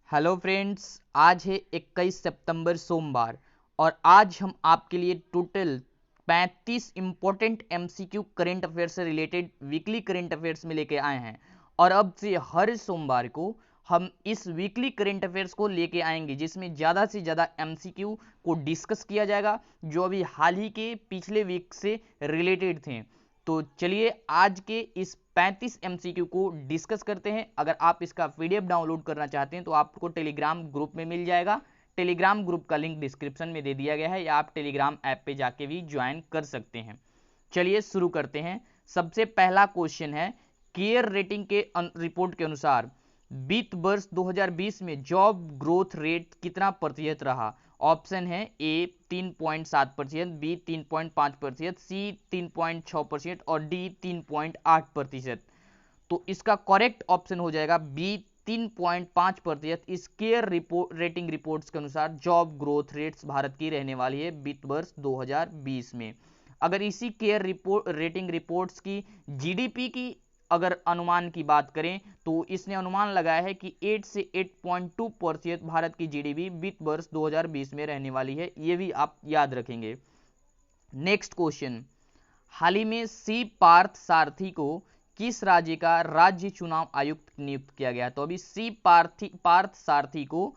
Hello friends, आज है 21 सितंबर सोमवार और आज हम आपके लिए total 35 important MCQ current affairs से रिलेटेड वीकली करंट अफेयर्स में लेके आए हैं। और अब से हर सोमवार को हम इस वीकली करंट अफेयर्स को लेके आएंगे जिसमें ज़्यादा से ज़्यादा एमसीक्यू को डिस्कस किया जाएगा जो अभी हाल ही के पिछले वीक से रिलेटेड थे। तो चलिए आज के इस 35 एमसीक्यू को डिस्कस करते हैं। अगर आप इसका पीडीएफ डाउनलोड करना चाहते हैं तो आपको टेलीग्राम ग्रुप में मिल जाएगा। टेलीग्राम ग्रुप का लिंक डिस्क्रिप्शन में दे दिया गया है या आप टेलीग्राम ऐप पे जाके भी ज्वाइन कर सकते हैं। चलिए शुरू करते हैं। सबसे पहला क्वेश्चन है, केयर रेटिंग के रिपोर्ट के अनुसार वित्त वर्ष 2020 में जॉब ग्रोथ रेट कितना प्रतिशत रहा? ऑप्शन है ए 3.7%, बी 3.5%, सी 3.6% और डी 3.8%। तो इसका करेक्ट ऑप्शन हो जाएगा बी 3.5%। इस केयर रेटिंग रिपोर्ट्स के अनुसार जॉब ग्रोथ रेट्स भारत की रहने वाली है वित्त वर्ष 2020 में। अगर इसी केयर रेटिंग रिपोर्ट्स की जीडीपी की अगर अनुमान की बात करें तो इसने अनुमान लगाया है कि 8 से 8.2% भारत की जीडीपी वित्त वर्ष 2020 में रहने वाली है। ये भी आप याद रखेंगे। नेक्स्ट क्वेश्चन, हाल ही में सी पार्थ सारथी को किस राज्य का राज्य चुनाव आयुक्त नियुक्त किया गया? तो अभी सी पार्थ सारथी को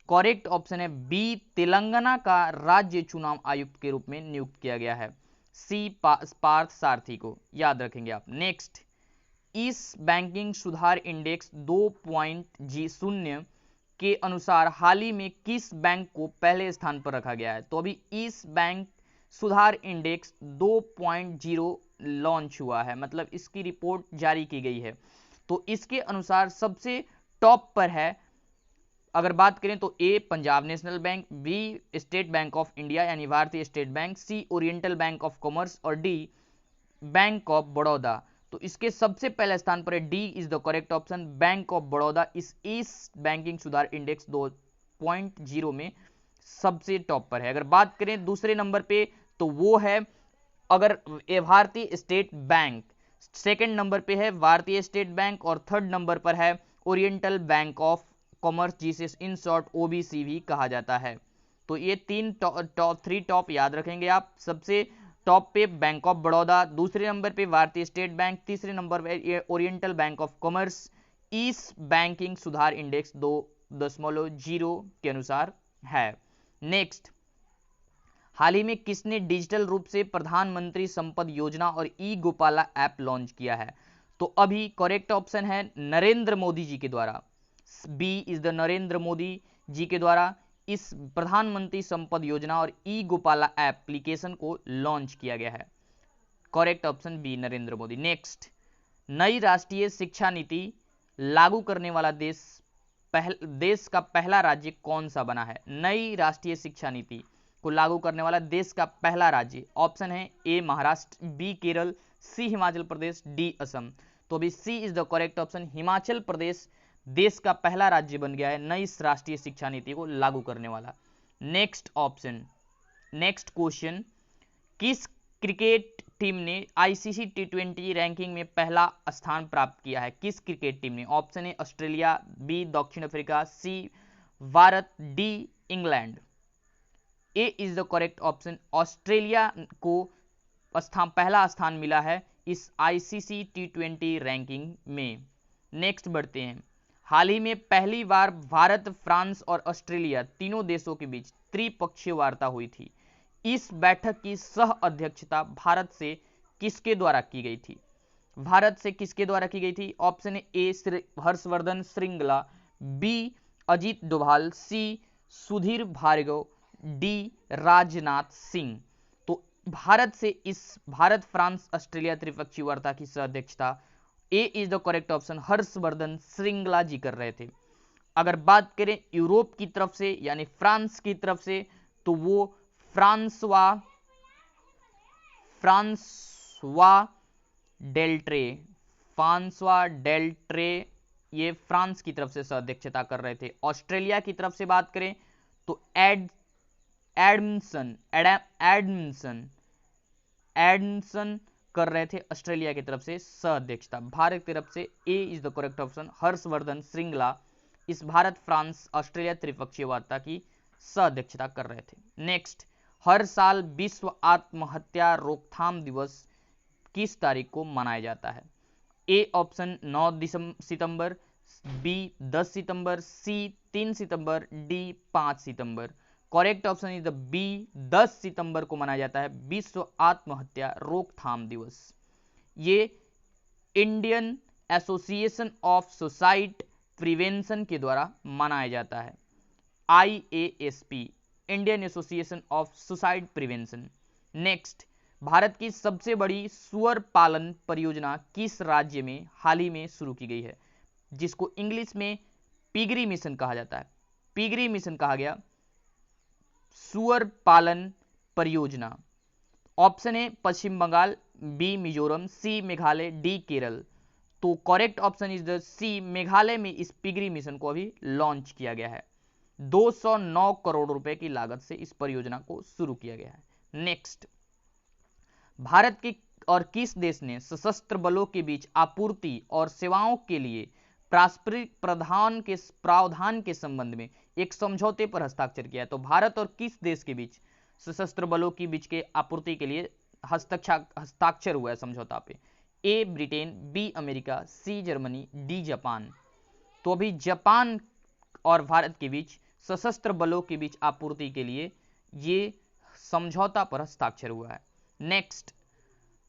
करेक्ट ऑप्शन है बी, तेलंगाना का राज्य चुनाव आयुक्त के रूप में नियुक्त किया गया है। सी पार्थ सारथी को याद रखेंगे आप। नेक्स्ट, इस बैंकिंग सुधार इंडेक्स 2.0 के अनुसार हाल ही में किस बैंक को पहले स्थान पर रखा गया है? तो अभी इस बैंक सुधार इंडेक्स 2.0 लॉन्च हुआ है, मतलब इसकी रिपोर्ट जारी की गई है। तो इसके अनुसार सबसे टॉप पर है, अगर बात करें तो A Punjab national bank, B state bank of India यानी Bharatiya state bank, C oriental bank of commerce और डी बैंक ऑफ बड़ौदा। तो इसके सबसे पहले स्थान पर है D is the correct option, bank of Baroda इस बैंकिंग सुधार इंडेक्स 2.0 में सबसे टॉप पर है। अगर बात करें दूसरे नंबर पे तो वो है अगर भारतीय स्टेट बैंक, सेकंड नंबर पे है भारतीय स्टेट बैंक और थर्ड नंबर पर है ओरिएंटल बैंक ऑफ कॉमर्स जिसे इन शॉर्ट ओबीसी भी कहा जाता है। तो ये तीन टॉप याद रखेंगे आप। सबसे टॉप पे बैंक ऑफ बड़ौदा, दूसरे नंबर पे भारतीय स्टेट बैंक, तीसरे नंबर पे ओरिएंटल बैंक ऑफ कॉमर्स इस बैंकिंग सुधार इंडेक्स 2.0 के अनुसार है। नेक्स्ट, हाल ही में किसने डिजिटल रूप से प्रधानमंत्री संपद योजना और ई गोपाला ऐप लॉन्च किया है? तो अभी करेक्ट ऑप्शन है नरेंद्र मोदी जी के द्वारा। B is the Narendra Modi ji के द्वारा इस प्रधानमंत्री संपद योजना और ई गोपाला एप्लीकेशन को लॉन्च किया गया है। Correct option B Narendra Modi. Next, नई राष्ट्रीय शिक्षा नीति लागू करने वाला देश का पहला राज्य कौन सा बना है? नई राष्ट्रीय शिक्षा नीति को लागू करने वाला देश का पहला राज्य, ऑप्शन है A Maharashtra, B Kerala, C Himachal Pradesh, D Assam. तो अभी C is the correct option, Himachal Pradesh देश का पहला राज्य बन गया है नई राष्ट्रीय शिक्षा नीति को लागू करने वाला। नेक्स्ट क्वेश्चन, किस क्रिकेट टीम ने आईसीसी टी20 रैंकिंग में पहला स्थान प्राप्त किया है? किस क्रिकेट टीम ने? ऑप्शन है ऑस्ट्रेलिया, बी दक्षिण Africa, C Bharat, D England. A is the correct option, Australia को पहला स्थान मिला है इस आईसीसी टी20 रैंकिंग में। नेक्स्ट बढ़ते हैं, हाल ही में पहली बार भारत, फ्रांस और ऑस्ट्रेलिया तीनों देशों के बीच त्रिपक्षीय वार्ता हुई थी। इस बैठक की सह अध्यक्षता भारत से किसके द्वारा की गई थी? भारत से किसके द्वारा की गई थी? Option A Harshvardhan Shringla, B Ajit Doval, C Sudhir Bhargav, D Rajnath Singh. तो भारत से इस भारत फ्रांस ऑस्ट्रेलिया त्रिपक्षीय वार्ता की सह अध्यक्षता A is the correct option Harshvardhan Shringla ji कर रहे थे। अगर बात करें यूरोप की तरफ से यानी फ्रांस की तरफ से तो वो फ्रांसवा डेल्ट्रे ये फ्रांस की तरफ से सह-अध्यक्षता कर रहे थे। ऑस्ट्रेलिया की तरफ से बात करें तो एडमसन कर रहे थे ऑस्ट्रेलिया की तरफ से सह-अध्यक्षता। भारत की तरफ से A is the correct option Harshvardhan Shringla इस भारत फ्रांस ऑस्ट्रेलिया त्रिपक्षीय वार्ता की सह-अध्यक्षता कर रहे थे। नेक्स्ट, हर साल विश्व आत्महत्या रोकथाम दिवस किस तारीख को मनाया जाता है? ए ऑप्शन 9 सितंबर, बी 10 सितंबर, सी 3 सितंबर, डी 5 सितंबर। Correct option is the B, 10 सितंबर को मनाया जाता है विश्व आत्महत्या रोकथाम दिवस। ये Indian Association of Suicide Prevention के द्वारा मनाया जाता है, IASP, Indian Association of Suicide Prevention. Next, Bharat की सबसे बड़ी सुअर पालन परियोजना किस राज्य में हाल ही में शुरू की गई है, जिसको इंग्लिश में पिगरी मिशन कहा जाता है? पिगरी मिशन कहा गया सुअर पालन परियोजना। Option A Paschim Bangal, B Mizoram, C Meghalaya, D Kerala. तो correct option is the C, Meghalaya में इस पिगरी मिशन को अभी लॉन्च किया गया है। 209 करोड़ रुपए की लागत से इस परियोजना को शुरू किया गया है। नेक्स्ट, भारत के और किस देश ने सशस्त्र बलों के बीच आपूर्ति और सेवाओं के लिए पारस्परिक प्रावधान के संबंध में एक समझौते पर हस्ताक्षर किया है? तो भारत और किस देश के बीच सशस्त्र बलों के बीच के आपूर्ति के लिए हस्ताक्षर हुआ है समझौता पे? A Britain, B America, C Germany, D Japan. तो अभी जापान और भारत के बीच सशस्त्र बलों के बीच आपूर्ति के लिए ये समझौता पर हस्ताक्षर हुआ है। नेक्स्ट,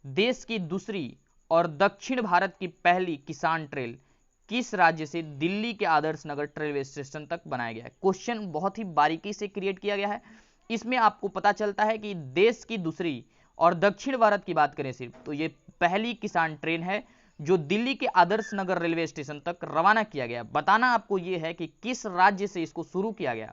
देश की दूसरी और दक्षिण भारत की पहली किसान ट्रेल किस राज्य से दिल्ली के आदर्श नगर रेलवे स्टेशन तक बनाया गया है? क्वेश्चन बहुत ही बारीकी से क्रिएट किया गया है। इसमें आपको पता चलता है कि देश की दूसरी और दक्षिण भारत की बात करें सिर्फ, तो ये पहली किसान ट्रेन है जो दिल्ली के आदर्श नगर रेलवे स्टेशन तक रवाना किया गया। बताना आपको यह है कि किस राज्य से इसको शुरू किया गया।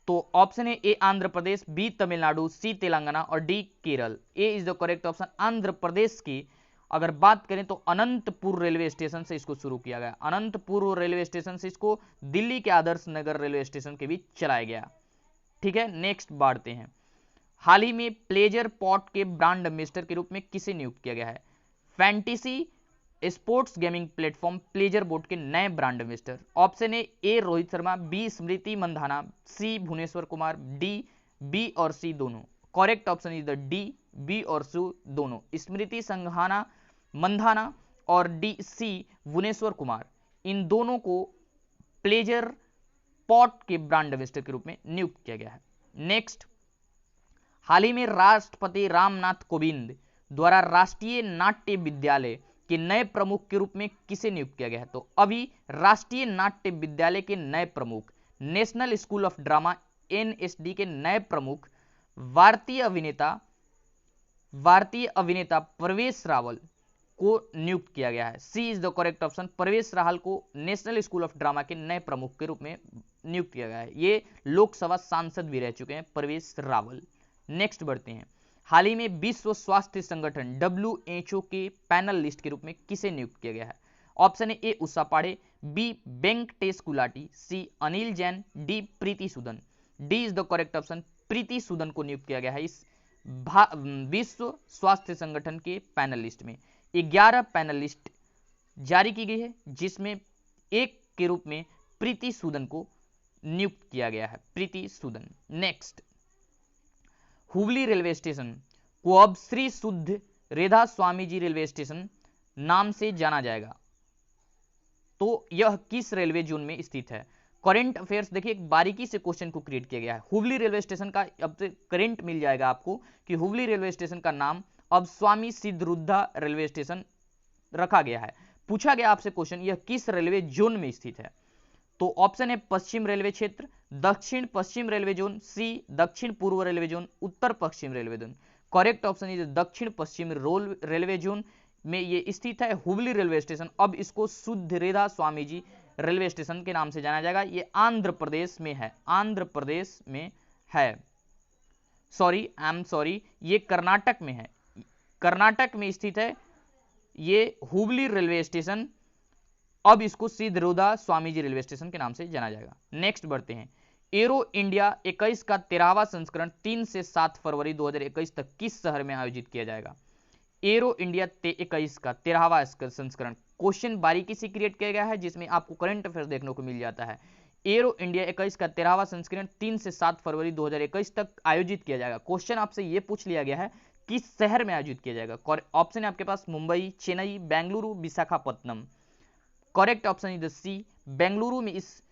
तो ऑप्शन है A Andhra Pradesh, B Tamil Nadu, C Telangana और D Kerala. A is the correct option. Andhra Pradesh की अगर बात करें तो अनंतपुर रेलवे स्टेशन से इसको शुरू किया गया। अनंतपुर रेलवे स्टेशन से इसको दिल्ली के आदर्श नगर रेलवे स्टेशन के बीच चलाया गया। ठीक है, नेक्स्ट बढ़ते हैं। हाल ही में प्लेजर पॉट के ब्रांड एम्बेसडर के रूप में किसे नियुक्त किया गया है? Fantasy sports gaming platform PlayerzPot के नए brand ambassador. Option A Rohit Sharma, B Smriti Mandhana, C Bhuvneshwar Kumar, D B और सी दोनों। Correct option is the D, B और सी दोनों। स्मृति संघाना मंधाना और डी सी भुवनेश्वर कुमार, इन दोनों को प्लेजर पॉट के ब्रांड एम्बेसडर के रूप में नियुक्त किया गया है। नेक्स्ट, हाल ही में राष्ट्रपति रामनाथ कोविंद द्वारा राष्ट्रीय नाट्य विद्यालय के नए प्रमुख के रूप में किसे नियुक्त किया गया है? तो अभी राष्ट्रीय नाट्य विद्यालय के नए प्रमुख, national school of drama NSD के नए प्रमुख भारतीय अभिनेता प्रवेश रावल को नियुक्त किया गया है। C is the correct option. प्रवेश रावल को नेशनल स्कूल ऑफ ड्रामा के नए प्रमुख के रूप में नियुक्त किया गया है। ये लोकसभा सांसद भी रह चुके हैं प्रवेश रावल। नेक्स्ट बढ़ते हैं। हाल ही में विश्व स्वास्थ्य संगठन WHO के पैनल लिस्ट के रूप में किसे नियुक्त किया गया है? Option A Usha Pande, B Venkatesh Gulati, C Anil Jain, D Preeti Sudan. D is the correct option. Preeti Sudan को नियुक्त किया गया है इस विश्व स्वास्थ्य संगठन के पैनल लिस्ट में। 11 पैनल लिस्ट जारी की गई है जिसमें एक के रूप में प्रीति सूदन को नियुक्त किया गया है। Preeti Sudan. Next, Hubli railway station को अब श्री शुद्ध रेधा स्वामी जी रेलवे स्टेशन नाम से जाना जाएगा। तो यह किस रेलवे जोन में स्थित है? करंट अफेयर्स देखिए, एक बारीकी से क्वेश्चन को क्रिएट किया गया है। हुबली रेलवे स्टेशन का अब से करंट मिल जाएगा आपको कि हुबली रेलवे स्टेशन का नाम अब स्वामी सिद्धरुद्धा रेलवे स्टेशन रखा गया है। पूछा गया आपसे क्वेश्चन, यह किस रेलवे जोन में स्थित है? तो ऑप्शन है पश्चिम रेलवे क्षेत्र, दक्षिण पश्चिम रेलवे जोन, सी दक्षिण पूर्व railway zone, Uttar Paschim railway zone. Correct option is दक्षिण पश्चिम रेलवे जोन में ये स्थित है हुबली रेलवे स्टेशन। अब इसको शुद्ध रेधा स्वामी जी रेलवे स्टेशन के नाम से जाना जाएगा। ये आंध्र प्रदेश में है, आंध्र प्रदेश में है। सॉरी, ये कर्नाटक में है, कर्नाटक में स्थित है ये हुबली रेलवे स्टेशन। अब इसको सिद्धरुद्धा स्वामी जी रेलवे स्टेशन के नाम से जाना जाएगा। नेक्स्ट बढ़ते हैं। एरो इंडिया 21 का 13वां संस्करण 3 से 7 फरवरी 2021 तक किस शहर में आयोजित किया जाएगा? एरो इंडिया 21 का 13वां संस्करण क्वेश्चन बारीकी से क्रिएट किया गया है जिसमें आपको करंट अफेयर्स देखने को मिल जाता है। एरो इंडिया 21 का 13वां संस्करण 3 से 7 फरवरी 2021 तक आयोजित किया जाएगा। क्वेश्चन आपसे यह पूछ लिया गया है किस शहर में आयोजित किया जाएगा। ऑप्शन है आपके पास Mumbai, Chennai, Bengaluru, Visakhapatnam. Correct option is the C, Bengaluru में इस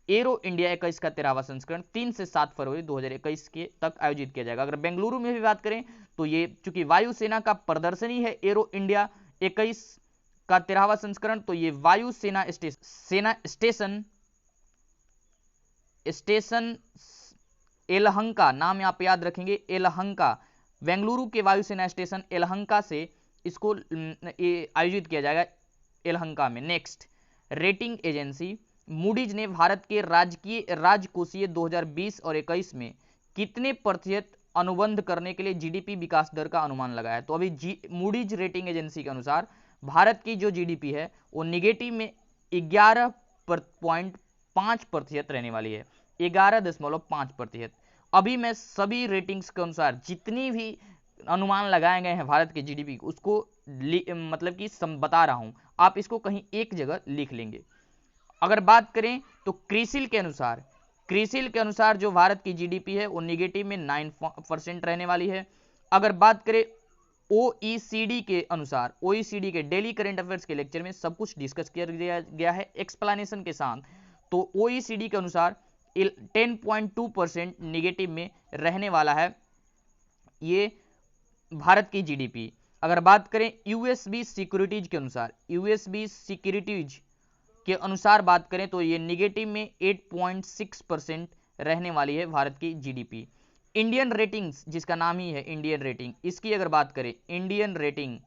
एरो इंडिया 21 का 13वां संस्करण 3 से 7 फरवरी 2021 के तक आयोजित किया जाएगा। अगर बेंगलुरु में भी बात करें तो ये चूंकि वायुसेना का प्रदर्शनी है एरो इंडिया 21 का 13वां संस्करण, तो ये वायुसेना स्टेशन एलहंका, नाम आप याद रखेंगे एलहंका, बेंगलुरु के वायुसेना स्टेशन एलहंका से इसको आयोजित किया जाएगा एलहंका में। नेक्स्ट, रेटिंग एजेंसी मूडीज ने भारत के राजकोषीय 2020 और 21 में कितने प्रतिशत अनुबंध करने के लिए जीडीपी विकास दर का अनुमान लगाया। तो अभी मूडीज रेटिंग एजेंसी के अनुसार भारत की जो जीडीपी है वो निगेटिव में 11.5% रहने वाली है, 11.5%। अभी मैं सभी रेटिंग्स के अनुसार जितनी भी अनुमान लगाए गए हैं भारत के जीडीपी उसको मतलब कि बता रहा हूं, आप इसको कहीं एक जगह लिख लेंगे। अगर बात करें तो क्रिसिल के अनुसार जो भारत की जीडीपी है वो निगेटिव में 9% रहने वाली है। अगर बात करें ओईसीडी के अनुसार, ओईसीडी के डेली करंट अफेयर्स के लेक्चर में सब कुछ डिस्कस किया गया है एक्सप्लेनेशन के साथ, तो ओईसीडी के अनुसार 10.2% निगेटिव में रहने वाला है ये भारत की जीडीपी। अगर बात करें यूएसबी सिक्योरिटीज के अनुसार, यूएसबी सिक्योरिटीज के अनुसार बात करें तो ये निगेटिव में 8.6% रहने वाली है भारत की जीडीपी। इंडियन रेटिंग्स जिसका नाम ही है इंडियन रेटिंग, इसकी अगर बात करें इंडियन रेटिंग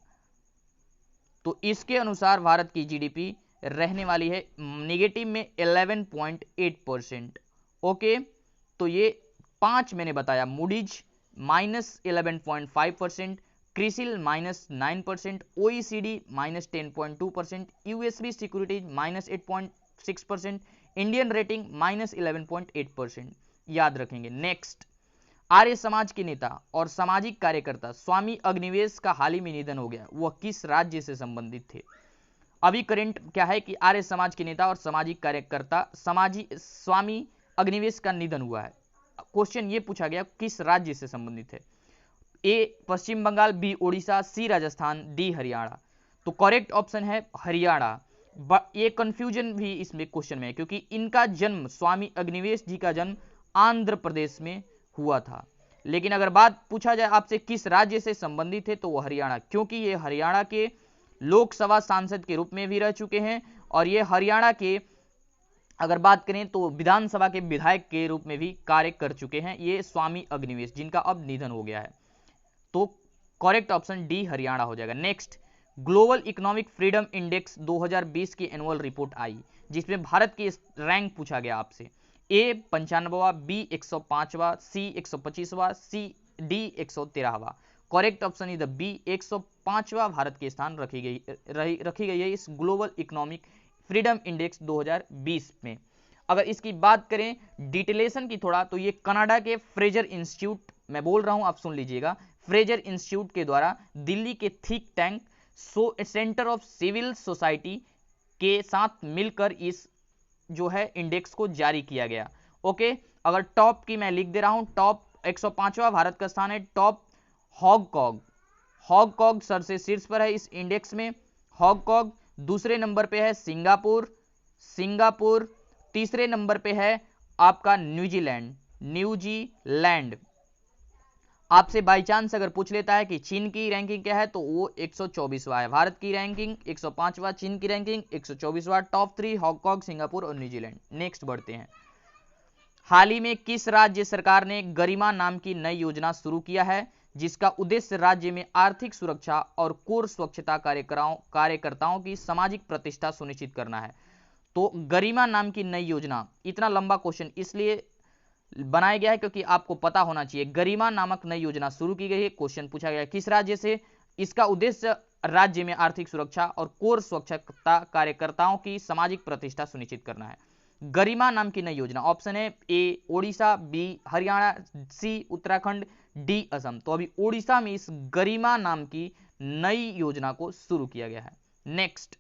तो इसके अनुसार भारत की जीडीपी रहने वाली है निगेटिव में 11.8%। ओके, तो ये 5 मैंने बताया, Moody's -11.5%, CRISIL -9%, OECD -10.2%, USB securities -8.6%, Indian rating -11.8%। याद रखेंगे। नेक्स्ट, आर्य समाज के नेता और सामाजिक कार्यकर्ता स्वामी अग्निवेश का हाल ही में निधन हो गया, वह किस राज्य से संबंधित थे। अभी करंट क्या है कि आर्य समाज के नेता और सामाजिक कार्यकर्ता स्वामी अग्निवेश का निधन हुआ है। क्वेश्चन ये पूछा गया किस राज्य से संबंधित है। ए पश्चिम बंगाल, बी ओडिशा, सी राजस्थान, डी हरियाणा। तो करेक्ट ऑप्शन है हरियाणा। ये कंफ्यूजन भी इसमें क्वेश्चन में है क्योंकि इनका जन्म, स्वामी अग्निवेश जी का जन्म आंध्र प्रदेश में हुआ था, लेकिन अगर बात पूछा जाए आपसे किस राज्य से संबंधित है तो वो हरियाणा, क्योंकि ये हरियाणा के लोकसभा सांसद के रूप में भी रह चुके हैं और ये हरियाणा के अगर बात करें तो विधानसभा के विधायक के रूप में भी कार्य कर चुके हैं ये स्वामी अग्निवेश, जिनका अब निधन हो गया है। तो करेक्ट ऑप्शन डी हरियाणा हो जाएगा। Next, global economic freedom index 2020 की एनुअल रिपोर्ट आई जिसमें भारत की रैंक पूछा गया आपसे। ए 95वां, बी 105वां, सी 125वां, डी 113वां। Correct option is the B, 105वां भारत के स्थान रखी गई है इस ग्लोबल इकोनॉमिक फ्रीडम इंडेक्स 2020 में। अगर इसकी बात करें डिटेलेशन की थोड़ा, तो ये कनाडा के फ्रेजर इंस्टीट्यूट, मैं बोल रहा हूं आप सुन लीजिएगा, फ्रेजर इंस्टीट्यूट के द्वारा दिल्ली के think tank Centre of Civil Society के साथ मिलकर इस जो है इंडेक्स को जारी किया गया। ओके, अगर टॉप की मैं लिख दे रहा हूं, टॉप 105वां भारत का स्थान है टॉप हॉन्गकॉन्ग सबसे शीर्ष पर है इस इंडेक्स में, हॉन्गकॉन्ग। दूसरे नंबर पे है सिंगापुर, तीसरे नंबर पे है आपका न्यूजीलैंड। आपसे बाई चांस अगर पूछ लेता है कि चीन की रैंकिंग क्या है तो वो 124वां है, भारत की रैंकिंग 105वां, चीन की रैंकिंग 124वां। टॉप 3 हांगकांग, सिंगापुर और न्यूजीलैंड। नेक्स्ट बढ़ते हैं। हाल ही में किस राज्य सरकार ने गरिमा नाम की नई योजना शुरू किया है जिसका उद्देश्य राज्य में आर्थिक सुरक्षा और कोर स्वच्छता कार्यकर्ताओं की सामाजिक प्रतिष्ठा सुनिश्चित करना है। तो गरिमा नाम की नई योजना, इतना लंबा क्वेश्चन इसलिए बनाया गया है क्योंकि आपको पता होना चाहिए। गरिमा नामक नई योजना शुरू की गई है, क्वेश्चन पूछा गया किस राज्य से, इसका उद्देश्य राज्य में आर्थिक सुरक्षा और कोर स्वच्छता कार्यकर्ताओं की सामाजिक प्रतिष्ठा सुनिश्चित करना है। गरिमा नाम की नई योजना, ऑप्शन है ए ओडिशा, बी हरियाणा, सी उत्तराखंड, डी असम। तो अभी ओडिशा में इस गरिमा नाम की नई योजना को शुरू किया गया है। नेक्स्ट,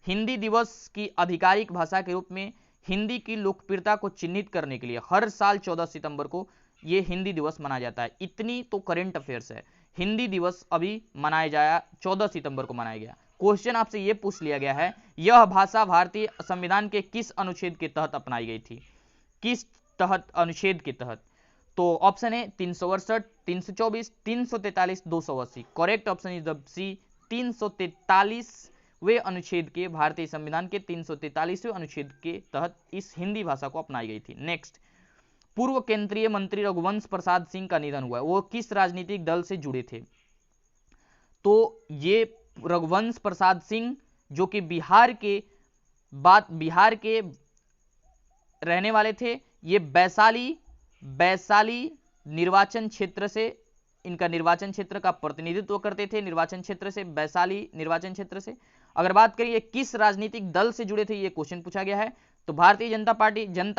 हिंदी दिवस की आधिकारिक भाषा के रूप में हिंदी की लोकप्रियता को चिन्हित करने के लिए हर साल 14 सितंबर को ये हिंदी दिवस मनाया जाता है। इतनी तो करंट अफेयर्स है। हिंदी दिवस अभी मनाया जाया 14 सितंबर को मनाया गया। क्वेश्चन आपसे यह पूछ लिया गया है, यह भाषा भारतीय संविधान के किस अनुच्छेद के तहत अपनाई गई थी? किस तहत, अनुच्छेद के तहत? तो ऑप्शन है 368, 324, 343, 280। करेक्ट ऑप्शन इज द सी, 343वें अनुच्छेद के, भारतीय संविधान के 343वें अनुच्छेद के तहत इस हिंदी भाषा को अपनाई गई थी। नेक्स्ट, पूर्व केंद्रीय मंत्री रघुवंश प्रसाद सिंह का निधन हुआ, वो किस राजनीतिक दल से जुड़े थे? तो ये रघुवंश प्रसाद सिंह जो कि बिहार के रहने वाले थे, ये वैशाली निर्वाचन क्षेत्र से, इनका निर्वाचन क्षेत्र का प्रतिनिधित्व करते थे, निर्वाचन क्षेत्र से, वैशाली निर्वाचन क्षेत्र से। अगर बात करें ये किस राजनीतिक दल से जुड़े थे, ये क्वेश्चन पूछा गया है, तो भारतीय जनता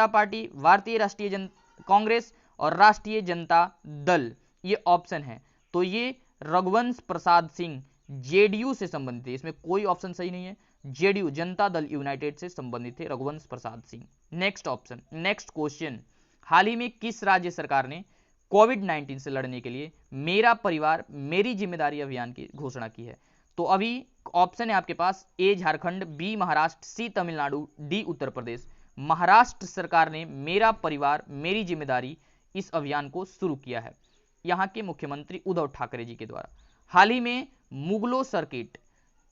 पार्टी, भारतीय राष्ट्रीय कांग्रेस और राष्ट्रीय जनता दल, ये ऑप्शन है। तो ये रघुवंश प्रसाद सिंह जेडीयू से संबंधित है, इसमें कोई ऑप्शन सही नहीं है। जेडीयू, जनता दल यूनाइटेड से संबंधित थे Raghuvansh Prasad Singh. Next option, next question, हाल ही में किस राज्य सरकार ने कोविड-19 से लड़ने के लिए मेरा परिवार मेरी जिम्मेदारी अभियान की घोषणा की है? तो अभी ऑप्शन है आपके पास, ए झारखंड, बी महाराष्ट्र, सी तमिलनाडु, डी उत्तर प्रदेश। महाराष्ट्र सरकार ने मेरा परिवार मेरी जिम्मेदारी इस अभियान को शुरू किया है, यहां के मुख्यमंत्री उद्धव ठाकरे जी के द्वारा। हाल ही में मुगलो सर्किट,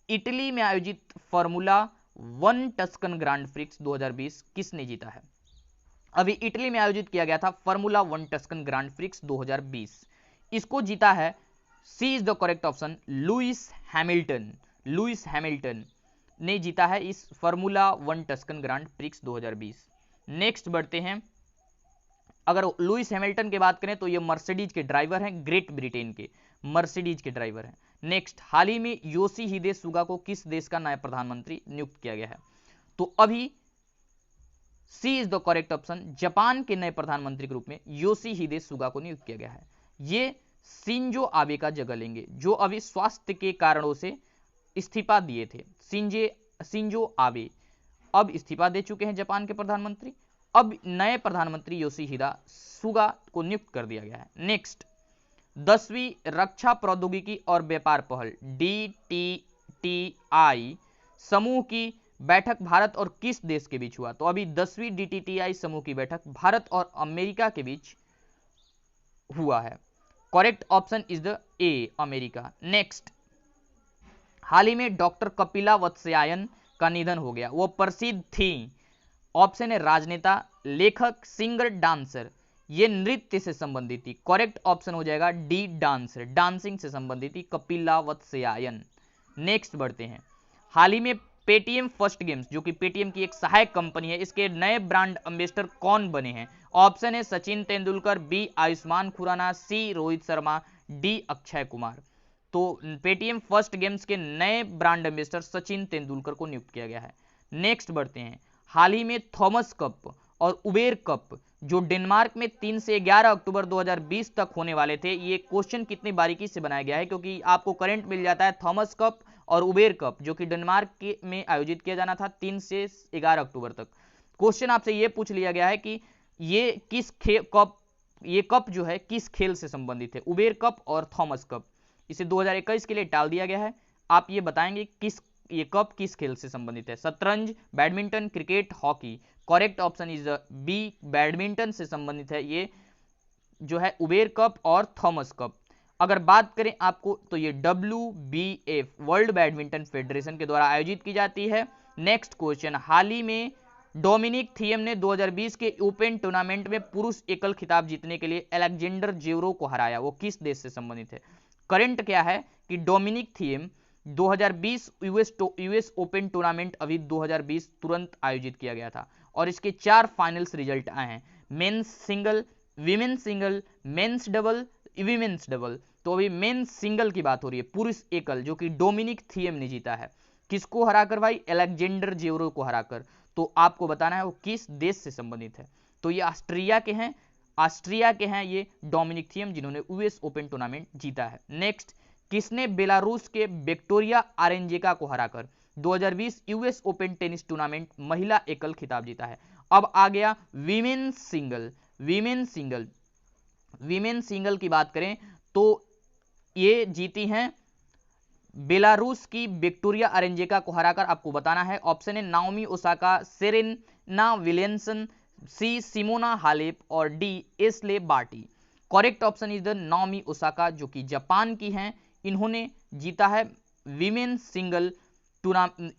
इटली में आयोजित फार्मूला 1 टस्कन ग्रांड प्रिक्स 2020 किसने जीता है? अभी इटली में आयोजित किया गया था फार्मूला 1 टस्कन ग्रांड प्रिक्स 2020, इसको जीता है, C is the correct option, Lewis Hamilton ने जीता है इस formula 1 Tuscan grand prix 2020। Next बढ़ते हैं, अगर लुइस हैमिल्टन की बात करें तो ये मर्सिडीज के ड्राइवर हैं, ग्रेट ब्रिटेन के मर्सिडीज के ड्राइवर हैं। नेक्स्ट, हाल ही में योशिहिदे सुगा को किस देश का नया प्रधानमंत्री नियुक्त किया गया है? तो अभी C is the correct option, Japan के नए प्रधानमंत्री के रूप में योशिहिदे सुगा को नियुक्त किया गया है। ये शिंजो आबे का जगह लेंगे, जो अभी स्वास्थ्य के कारणों से इस्तीफा दिए थे। शिंजो आबे अब इस्तीफा दे चुके हैं जापान के प्रधानमंत्री, अब नए प्रधानमंत्री योशिहिदे सुगा को नियुक्त कर दिया गया है। नेक्स्ट, 10वीं रक्षा प्रौद्योगिकी और व्यापार पहल DTTI समूह की बैठक भारत और किस देश के बीच हुआ? तो अभी 10वीं DTTI समूह की बैठक भारत और अमेरिका के बीच हुआ है। Correct option is the A, America. Next, हाल ही में डॉक्टर कपिला वत्स्यायन का निधन हो गया, वो प्रसिद्ध थी। ऑप्शन है राजनेता, लेखक, सिंगर, डांसर। ये नृत्य से संबंधित थी। करेक्ट ऑप्शन हो जाएगा डी, डांसर, डांसिंग से संबंधित थी कपिला वत्स्यायन। नेक्स्ट बढ़ते हैं, हाल ही में पेटीएम फर्स्ट गेम्स, जो कि पेटीएम की एक सहायक कंपनी है, इसके नए ब्रांड एम्बेसडर कौन बने हैं? ऑप्शन है सचिन तेंदुलकर, बी आयुष्मान खुराना, सी रोहित शर्मा, डी अक्षय कुमार। तो पेटीएम फर्स्ट गेम्स के नए ब्रांड एम्बेसडर सचिन तेंदुलकर को नियुक्त किया गया है। नेक्स्ट बढ़ते हैं, हाल ही में थॉमस कप और उबेर कप जो डेनमार्क में 3 से 11 अक्टूबर 2020 तक होने वाले थे, ये क्वेश्चन कितनी बारीकी से बनाया गया है, क्योंकि आपको करंट मिल जाता है थॉमस कप और उबेर कप जो कि डेनमार्क में आयोजित किया जाना था 3 से 11 अक्टूबर तक। क्वेश्चन आपसे ये पूछ लिया गया है कि ये कप जो है किस खेल से संबंधित है, उबेर कप और थॉमस कप। इसे 2021 के लिए टाल दिया गया है। आप ये बताएंगे ये कप किस खेल से संबंधित है? शतरंज, badminton, cricket, hockey. Correct option is B, badminton से संबंधित है ये जो है उबेर कप और थॉमस कप। अगर बात करें आपको तो ये WBF, वर्ल्ड बैडमिंटन फेडरेशन के द्वारा आयोजित की जाती है। नेक्स्ट क्वेश्चन, हाल ही में डोमिनिक थिएम ने 2020 के ओपन टूर्नामेंट में पुरुष एकल खिताब जीतने के लिए अलेक्जेंडर जेवरो को हराया, वो किस देश से संबंधित है? करंट क्या है कि Dominic Thiem 2020 US Open tournament अभी 2020 तुरंत आयोजित किया गया था और इसके 4 फाइनल्स रिजल्ट आए हैं, men's single, women's single, men's double, women's double. तो अभी मेंस सिंगल की बात हो रही है, पुरुष एकल, जो कि डोमिनिक थिएम ने जीता है। किसको हराकर भाई? अलेक्जेंडर जेवरो को हराकर। तो आपको बताना है वो किस देश से संबंधित है। तो ये ऑस्ट्रिया के हैं ये डोमिनिक थिएम, जिन्होंने यूएस ओपन टूर्नामेंट जीता है। नेक्स्ट, किसने बेलारूस के विक्टोरिया आरेंजेका को हराकर 2020 यूएस ओपन टेनिस टूर्नामेंट महिला एकल खिताब जीता है। अब आ गया वीमेन सिंगल। वीमेन सिंगल की बात करें तो ये जीती हैं बेलारूस की विक्टोरिया अरेंजेका को हराकर। आपको बताना है, ऑप्शन है Naomi Osaka, Serena Williamson, C Simona Halep और D Ashleigh Barty. Correct option is the Naomi Osaka, जो कि जापान की हैं। इन्होंने जीता है women single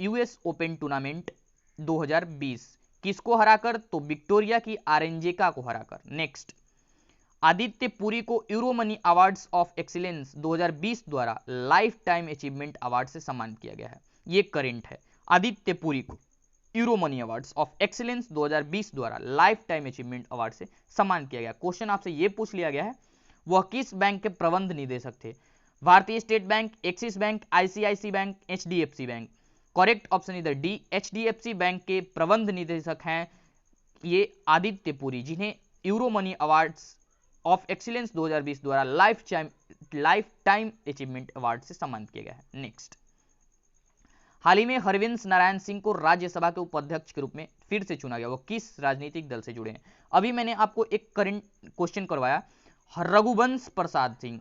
US Open tournament 2020। किसको हराकर? तो विक्टोरिया की अरेंजेका को हराकर। नेक्स्ट, आदित्य पुरी को यूरोमनी अवार्ड्स ऑफ एक्सीलेंस 2020 द्वारा लाइफ टाइम अचीवमेंट अवार्ड से सम्मानित किया गया है। ये करेंट है। आदित्य पुरी को यूरोमनी अवार्ड्स ऑफ एक्सीलेंस 2020 द्वारा लाइफ टाइम अचीवमेंट अवार्ड से सम्मानित किया गया। क्वेश्चन आपसे यह पूछ लिया गया है, वह किस बैंक के प्रबंध निदेशक थे? भारतीय state bank, Axis bank, ICIC bank, HDFC bank. Correct option इधर डी, एचडीएफसी बैंक के प्रबंध निदेशक हैं ये आदित्य पुरी, जिन्हें यूरोमनी अवार्ड्स ऑफ एक्सीलेंस 2020 द्वारा लाइफ टाइम अचीवमेंट अवार्ड से सम्मानित किया गया है। नेक्स्ट, हाल ही में हरवंश नारायण सिंह को राज्यसभा के उपाध्यक्ष के रूप में फिर से चुना गया। वो किस राजनीतिक दल से जुड़े हैं? अभी मैंने आपको एक करंट क्वेश्चन करवाया, रघुवंश प्रसाद सिंह।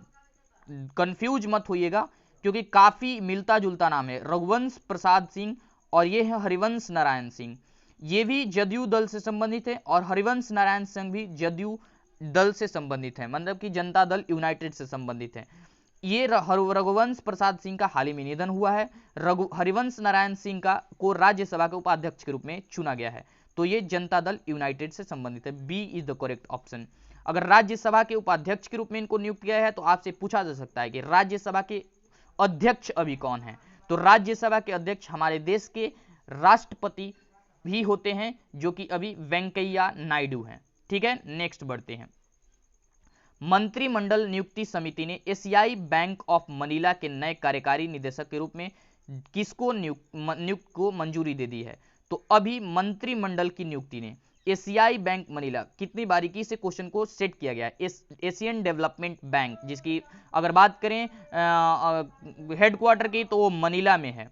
कंफ्यूज मत होइएगा क्योंकि काफी मिलता जुलता नाम है, रघुवंश प्रसाद सिंह और ये है हरिवंश नारायण सिंह। ये भी जदयू दल से संबंधित है और हरिवंश नारायण सिंह भी जदयू दल से संबंधित है, मतलब कि जनता दल यूनाइटेड से संबंधित है। ये रघुवंश प्रसाद सिंह का हाल ही में निधन हुआ है। हरिवंश नारायण सिंह को राज्यसभा के उपाध्यक्ष के रूप में चुना गया है, तो ये जनता दल यूनाइटेड से संबंधित है। B is the correct option. अगर राज्यसभा के उपाध्यक्ष के रूप में इनको नियुक्त किया है तो आपसे पूछा जा सकता है कि राज्यसभा के अध्यक्ष अभी कौन है? तो राज्यसभा के अध्यक्ष हमारे देश के राष्ट्रपति भी होते हैं, जो कि अभी वेंकैया नायडू हैं। ठीक है, नेक्स्ट बढ़ते हैं। मंत्रिमंडल नियुक्ति समिति ने एशियाई बैंक ऑफ मनीला के नए कार्यकारी निदेशक के रूप में किसको नियुक्त को मंजूरी दे दी है? तो अभी मंत्रिमंडल की नियुक्ति ने एशियाई बैंक मनीला, कितनी बारीकी से क्वेश्चन को सेट किया गया है, एशियन डेवलपमेंट बैंक, जिसकी अगर बात करें हेडक्वार्टर की तो वो मनीला में है।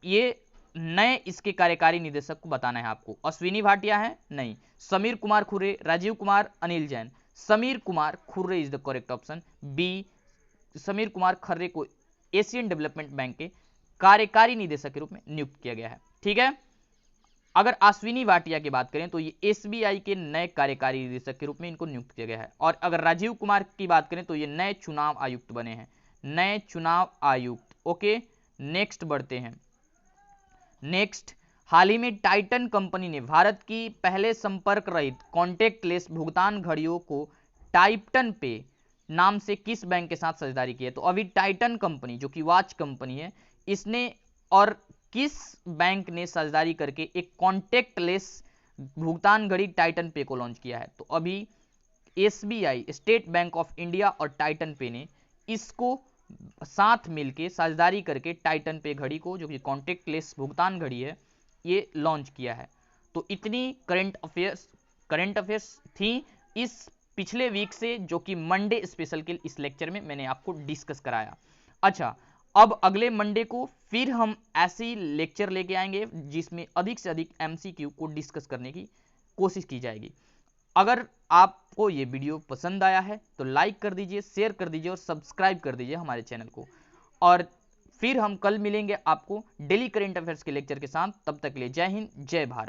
ये नए इसके कार्यकारी निदेशक को बताना है आपको। अश्विनी भाटिया है? नहीं। Sameer Kumar Khurre, Rajiv Kumar, Anil Jain. Sameer Kumar Khurre is the correct option. B, Sameer Kumar Kharre को एशियन डेवलपमेंट बैंक के कार्यकारी निदेशक के रूप में नियुक्त किया गया है। ठीक है, अगर अश्विनी भाटिया की बात करें तो ये एसबीआई के नए कार्यकारी निदेशक के रूप में इनको नियुक्त किया गया है। और अगर राजीव कुमार की बात करें तो ये नए चुनाव आयुक्त बने हैं, नए चुनाव आयुक्त। ओके, नेक्स्ट बढ़ते हैं। नेक्स्ट, हाल ही में टाइटन कंपनी ने भारत की पहले संपर्क रहित कॉन्टेक्टलेस भुगतान घड़ियों को टाइटन पे नाम से किस बैंक के साथ साझेदारी की है? तो अभी टाइटन कंपनी, जो कि वॉच कंपनी है, इसने और किस बैंक ने साझेदारी करके एक कॉन्टेक्टलेस भुगतान घड़ी टाइटन पे को लॉन्च किया है? तो अभी SBI, state bank of India और टाइटन पे ने इसको साथ मिलके साझेदारी करके टाइटन पे घड़ी को, जो कि कॉन्टेक्टलेस भुगतान घड़ी है, ये लॉन्च किया है। तो इतनी करंट अफेयर्स थी इस पिछले वीक से, जो कि मंडे स्पेशल के इस लेक्चर में मैंने आपको डिस्कस कराया। अच्छा, अब अगले मंडे को फिर हम ऐसी लेक्चर लेके आएंगे जिसमें अधिक से अधिक एमसीक्यू को डिस्कस करने की कोशिश की जाएगी। अगर आपको ये वीडियो पसंद आया है तो लाइक कर दीजिए, शेयर कर दीजिए और सब्सक्राइब कर दीजिए हमारे चैनल को। और फिर हम कल मिलेंगे आपको डेली करेंट अफेयर्स के लेक्चर के साथ। तब तक के लिए जय हिंद, जय भारत।